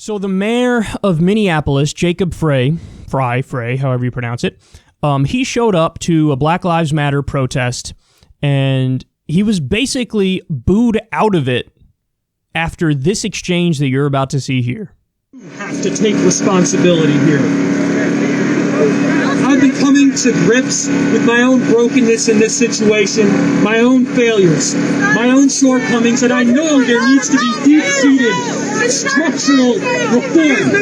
So the mayor of Minneapolis, Jacob Frey, however you pronounce it, he showed up to a Black Lives Matter protest, and he was basically booed out of it after this exchange that you're about to see here. You have to take responsibility here. I've been coming to grips with my own brokenness in this situation, my own failures, my own shortcomings, and I know there needs to be deep-seated structural reform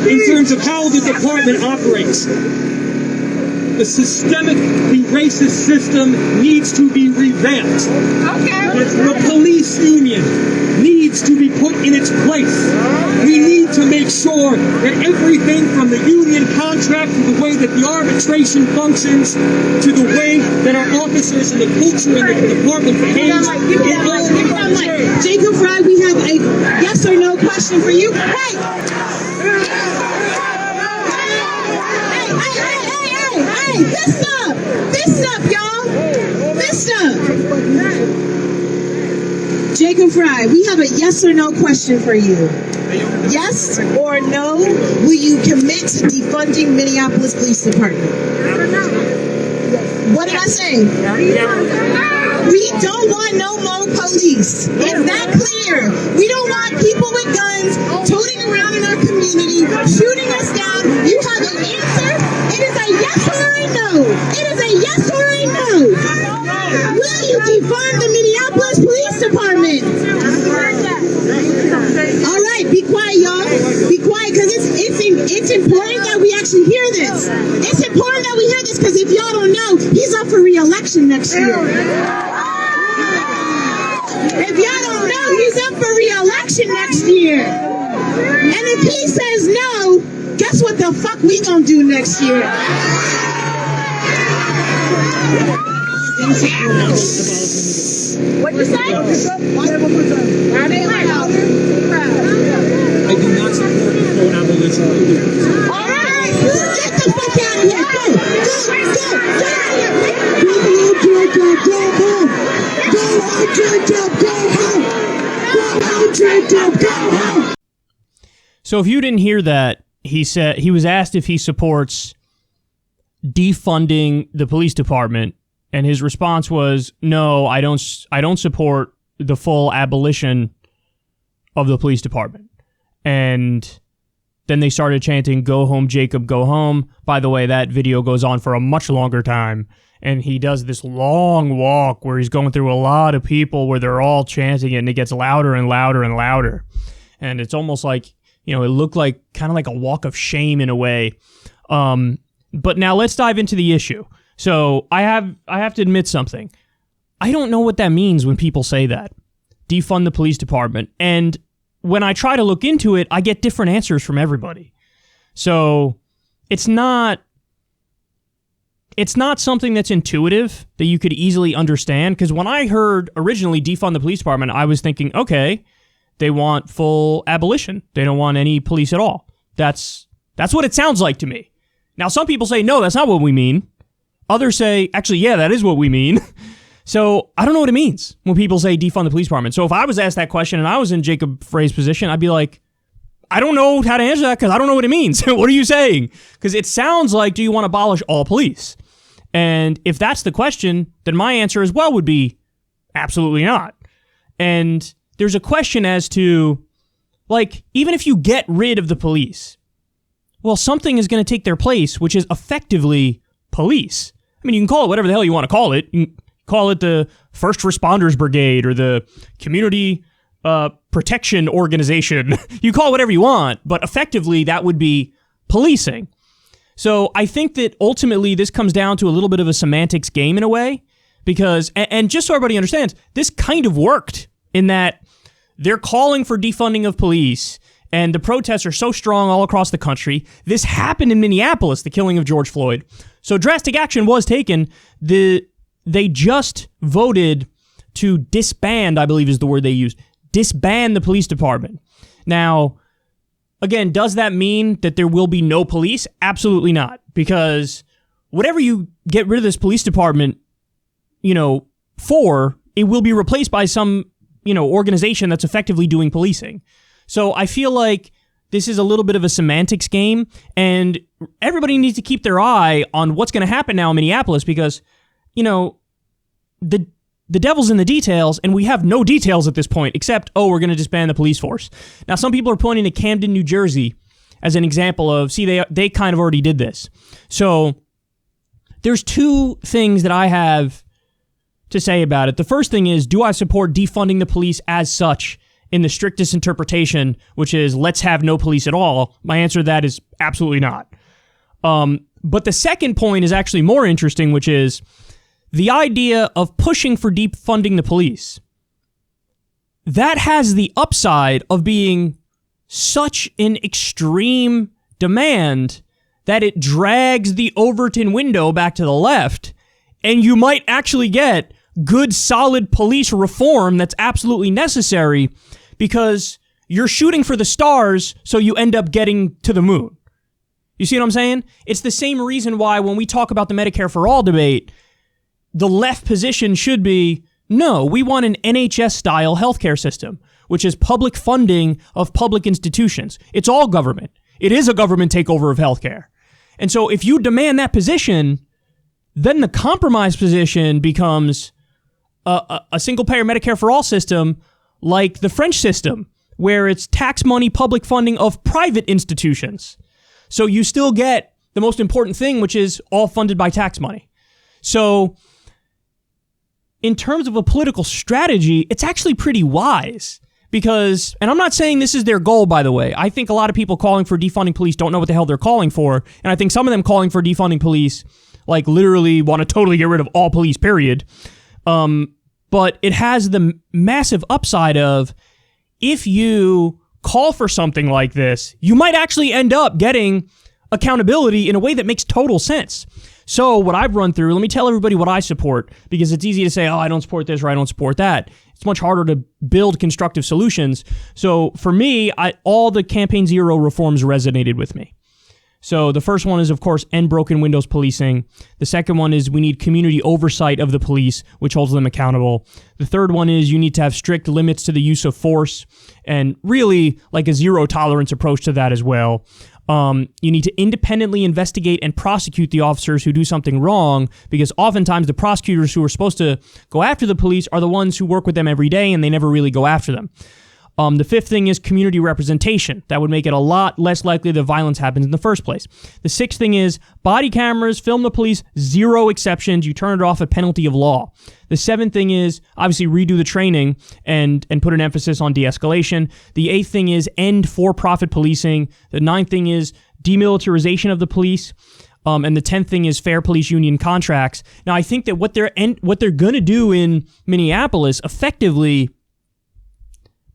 in terms of how the department operates. The systemically racist system needs to be revamped. The police union needs to be put in its place. We need to make sure that everything from the union contract to the way that the arbitration functions to the way that our officers and the culture in the department behaves. Jacob Frey, we have a yes or no question for you. Hey, listen up, y'all. Listen up. Jacob Frey, we have a yes or no question for you. Yes or no, will you commit to defunding Minneapolis Police Department? What did I say? We don't want no more police. Is that clear? We don't want people with guns toting around in our community, shooting us down. You have an answer? It is a yes or a no. It is a yes or a no. Will you defund the Minneapolis Police Department? All right, be quiet, y'all. Be quiet, because it's important that we actually hear this. It's important that we hear this, because if y'all don't know, he's up for re-election next year. If y'all don't know, he's up for re-election next year. And if he says no, guess what the fuck we gonna do next year? What'd you say? I do not support the full abolition of the police. All right, get the fuck out of here. Go. So if you didn't hear that, he said he was asked if he supports defunding the police department, and his response was, "No, I don't support the full abolition of the police department." And then they started chanting, "Go home, Jacob, go home." By the way, that video goes on for a much longer time, and he does this long walk where he's going through a lot of people where they're all chanting it, and it gets louder and louder and louder. And it's almost like, it looked like kind of like a walk of shame in a way. But now let's dive into the issue. So I have to admit something. I don't know what that means when people say that. Defund the police department. And when I try to look into it, I get different answers from everybody. So it's not something that's intuitive that you could easily understand. Because when I heard originally defund the police department, I was thinking, okay, they want full abolition. They don't want any police at all. That's what it sounds like to me. Now, some people say, no, that's not what we mean. Others say, actually, yeah, that is what we mean. So I don't know what it means when people say defund the police department. So if I was asked that question and I was in Jacob Frey's position, I'd be like, I don't know how to answer that because I don't know what it means. What are you saying? Because it sounds like, do you want to abolish all police? And if that's the question, then my answer as well would be absolutely not. And there's a question as to, like, even if you get rid of the police, well, something is going to take their place, which is effectively police. I mean, you can call it whatever the hell you want to call it. You can call it the First Responders Brigade or the Community Protection Organization. You call it whatever you want, but effectively that would be policing. So I think that ultimately this comes down to a little bit of a semantics game in a way, because, and just so everybody understands, this kind of worked in that they're calling for defunding of police, and the protests are so strong all across the country. This happened in Minneapolis, the killing of George Floyd. So drastic action was taken. They just voted to disband, I believe is the word they used, disband the police department. Now, again, does that mean that there will be no police? Absolutely not. Because whatever you get rid of this police department, for, it will be replaced by some, organization that's effectively doing policing. So I feel like this is a little bit of a semantics game, and everybody needs to keep their eye on what's going to happen now in Minneapolis because, the devil's in the details, and we have no details at this point except, we're going to disband the police force. Now, some people are pointing to Camden, New Jersey as an example of, they kind of already did this. So there's two things that I have to say about it. The first thing is, do I support defunding the police as such in the strictest interpretation, which is let's have no police at all? My answer to that is absolutely not. But the second point is actually more interesting, which is the idea of pushing for defunding the police. That has the upside of being such an extreme demand that it drags the Overton window back to the left, and you might actually get good, solid police reform that's absolutely necessary because you're shooting for the stars, so you end up getting to the moon. You see what I'm saying? It's the same reason why when we talk about the Medicare for All debate, the left position should be, no, we want an NHS-style healthcare system, which is public funding of public institutions. It's all government. It is a government takeover of healthcare. And so if you demand that position, then the compromise position becomes a single-payer Medicare for All system like the French system, where it's tax money public funding of private institutions. So you still get the most important thing, which is all funded by tax money. So in terms of a political strategy, it's actually pretty wise because, and I'm not saying this is their goal, by the way. I think a lot of people calling for defunding police don't know what the hell they're calling for. And I think some of them calling for defunding police, like literally want to totally get rid of all police, period. But it has the massive upside of, if you call for something like this, you might actually end up getting accountability in a way that makes total sense. So what I've run through, let me tell everybody what I support, because it's easy to say, I don't support this or I don't support that. It's much harder to build constructive solutions. So for me, all the Campaign Zero reforms resonated with me. So the first one is, of course, end broken windows policing. The second one is we need community oversight of the police, which holds them accountable. The third one is you need to have strict limits to the use of force and really like a zero tolerance approach to that as well. You need to independently investigate and prosecute the officers who do something wrong, because oftentimes the prosecutors who are supposed to go after the police are the ones who work with them every day and they never really go after them. The fifth thing is community representation. That would make it a lot less likely that violence happens in the first place. The sixth thing is body cameras, film the police, zero exceptions. You turn it off at penalty of law. The seventh thing is obviously redo the training and put an emphasis on de-escalation. The eighth thing is end for-profit policing. The ninth thing is demilitarization of the police. And the 10th thing is fair police union contracts. Now, I think that what they're going to do in Minneapolis effectively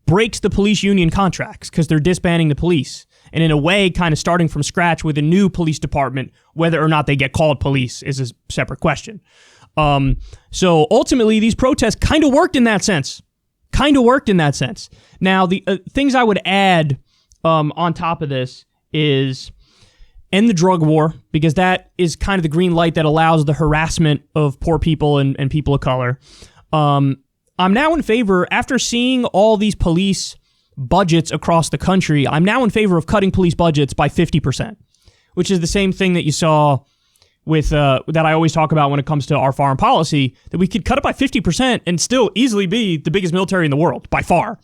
breaks the police union contracts because they're disbanding the police. And in a way, kind of starting from scratch with a new police department, whether or not they get called police is a separate question. So ultimately, these protests kind of worked in that sense. Now, the things I would add on top of this is end the drug war, because that is kind of the green light that allows the harassment of poor people and people of color. I'm now in favor, after seeing all these police budgets across the country, I'm now in favor of cutting police budgets by 50%, which is the same thing that you saw with that I always talk about when it comes to our foreign policy, that we could cut it by 50% and still easily be the biggest military in the world, by far.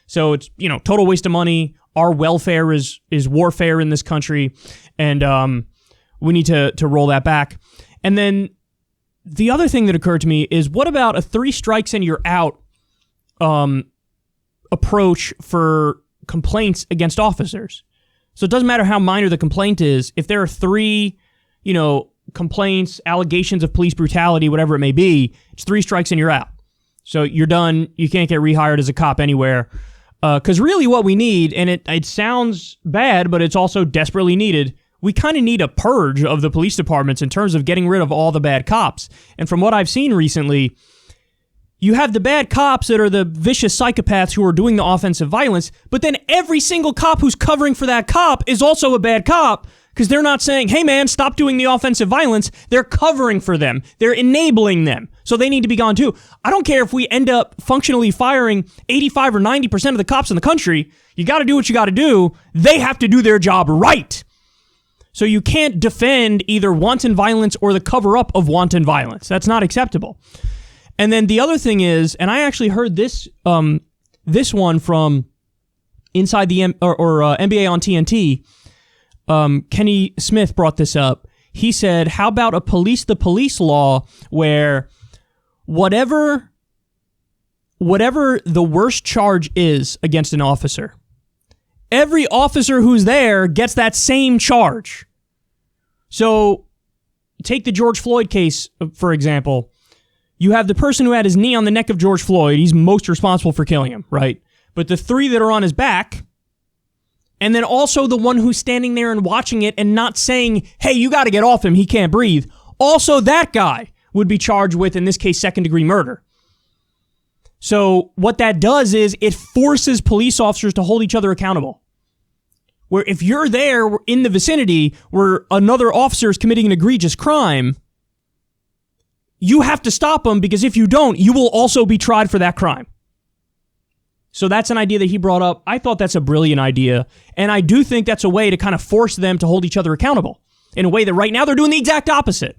So it's, total waste of money. Our welfare is warfare in this country, and we need to roll that back. And then the other thing that occurred to me is, what about a 3 strikes and you're out approach for complaints against officers? So it doesn't matter how minor the complaint is. If there are 3, complaints, allegations of police brutality, whatever it may be, it's 3 strikes and you're out. So you're done. You can't get rehired as a cop anywhere. Because really what we need, and it sounds bad, but it's also desperately needed, we kind of need a purge of the police departments in terms of getting rid of all the bad cops. And from what I've seen recently, you have the bad cops that are the vicious psychopaths who are doing the offensive violence, but then every single cop who's covering for that cop is also a bad cop Because they're not saying, hey man, stop doing the offensive violence. They're covering for them. They're enabling them. So they need to be gone too. I don't care if we end up functionally firing 85 or 90% of the cops in the country. You got to do what you got to do. They have to do their job right. So you can't defend either wanton violence or the cover-up of wanton violence. That's not acceptable. And then the other thing is, and I actually heard this one from Inside the NBA on TNT. Kenny Smith brought this up. He said, how about a police the police law where whatever the worst charge is against an officer, every officer who's there gets that same charge. So take the George Floyd case, for example. You have the person who had his knee on the neck of George Floyd. He's most responsible for killing him, right? But the three that are on his back, and then also the one who's standing there and watching it and not saying, hey, you got to get off him, he can't breathe. Also, that guy would be charged with, in this case, second-degree murder. So what that does is it forces police officers to hold each other accountable. Where if you're there in the vicinity where another officer is committing an egregious crime, you have to stop them, because if you don't, you will also be tried for that crime. So that's an idea that he brought up. I thought that's a brilliant idea. And I do think that's a way to kind of force them to hold each other accountable in a way that right now they're doing the exact opposite.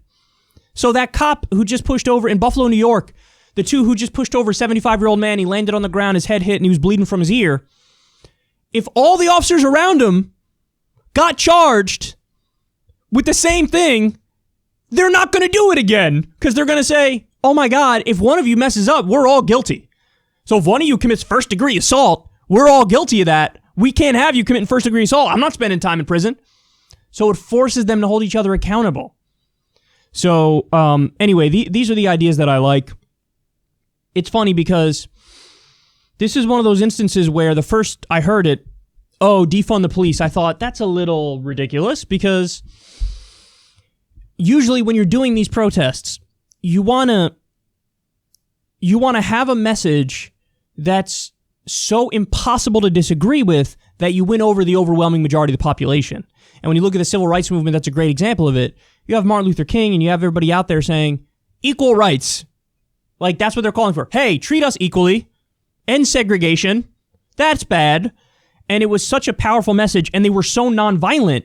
So that cop who just pushed over in Buffalo, New York, the two who just pushed over a 75-year-old man, he landed on the ground, his head hit, and he was bleeding from his ear. If all the officers around him got charged with the same thing, they're not going to do it again, because they're going to say, oh my God, if one of you messes up, we're all guilty. So if one of you commits first-degree assault, we're all guilty of that. We can't have you committing first-degree assault. I'm not spending time in prison. So it forces them to hold each other accountable. So anyway, these are the ideas that I like. It's funny because this is one of those instances where the first I heard it, oh, defund the police, I thought that's a little ridiculous, because usually when you're doing these protests, you want to have a message that's so impossible to disagree with that you win over the overwhelming majority of the population. And when you look at the civil rights movement, that's a great example of it. You have Martin Luther King and you have everybody out there saying, equal rights. Like, that's what they're calling for. Hey, treat us equally. End segregation. That's bad. And it was such a powerful message, and they were so nonviolent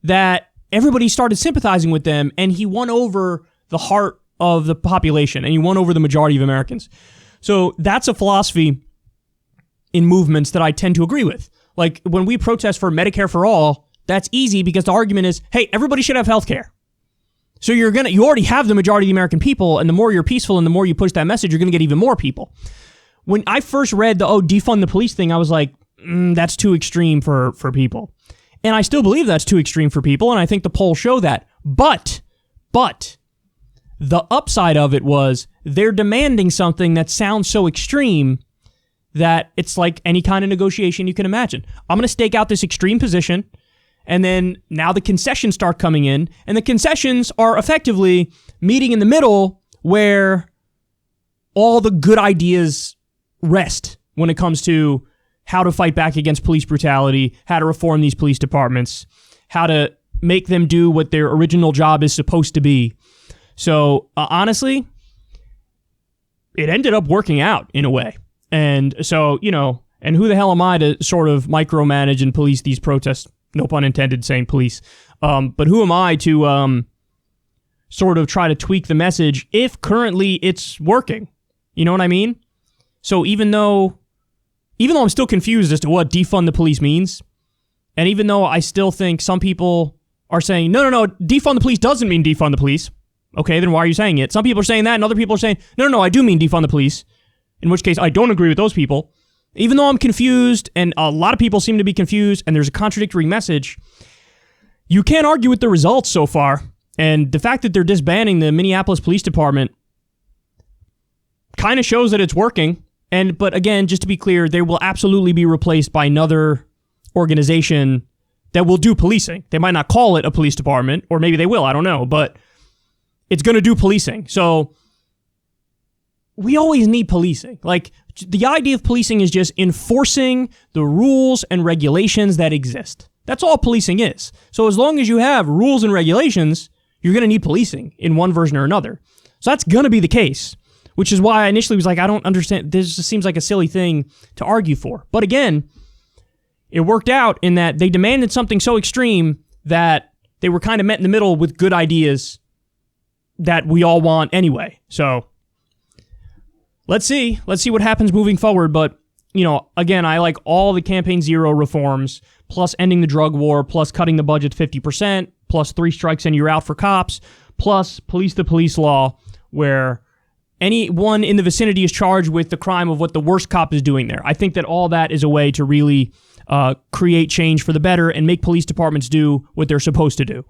that everybody started sympathizing with them, and he won over the heart of the population, and he won over the majority of Americans. So that's a philosophy in movements that I tend to agree with. Like, when we protest for Medicare for all, that's easy because the argument is, hey, everybody should have health care. So you already have the majority of the American people, and the more you're peaceful and the more you push that message, you're going to get even more people. When I first read the, defund the police thing, I was like, that's too extreme for people. And I still believe that's too extreme for people, and I think the polls show that. But the upside of it was they're demanding something that sounds so extreme that it's like any kind of negotiation you can imagine. I'm going to stake out this extreme position, and then now the concessions start coming in, and the concessions are effectively meeting in the middle where all the good ideas rest when it comes to how to fight back against police brutality, how to reform these police departments, how to make them do what their original job is supposed to be. So honestly, it ended up working out in a way. And so, and who the hell am I to sort of micromanage and police these protests? No pun intended saying police. But who am I to sort of try to tweak the message if currently it's working? You know what I mean? So even though I'm still confused as to what defund the police means, and even though I still think some people are saying, no, defund the police doesn't mean defund the police. Okay, then why are you saying it? Some people are saying that, and other people are saying, no, I do mean defund the police, in which case I don't agree with those people. Even though I'm confused, and a lot of people seem to be confused, and there's a contradictory message, you can't argue with the results so far. And the fact that they're disbanding the Minneapolis Police Department kind of shows that it's working. But again, just to be clear, they will absolutely be replaced by another organization that will do policing. They might not call it a police department, or maybe they will, I don't know, but it's going to do policing. So we always need policing. Like, the idea of policing is just enforcing the rules and regulations that exist. That's all policing is. So as long as you have rules and regulations, you're going to need policing in one version or another. So that's going to be the case, which is why I initially was like, I don't understand. This just seems like a silly thing to argue for. But again, it worked out in that they demanded something so extreme that they were kind of met in the middle with good ideas that we all want anyway. So let's see. Let's see what happens moving forward. But, you know, again, I like all the Campaign Zero reforms, plus ending the drug war, plus cutting the budget 50%, plus 3 strikes and you're out for cops, plus police to police law, where anyone in the vicinity is charged with the crime of what the worst cop is doing there. I think that all that is a way to really create change for the better and make police departments do what they're supposed to do.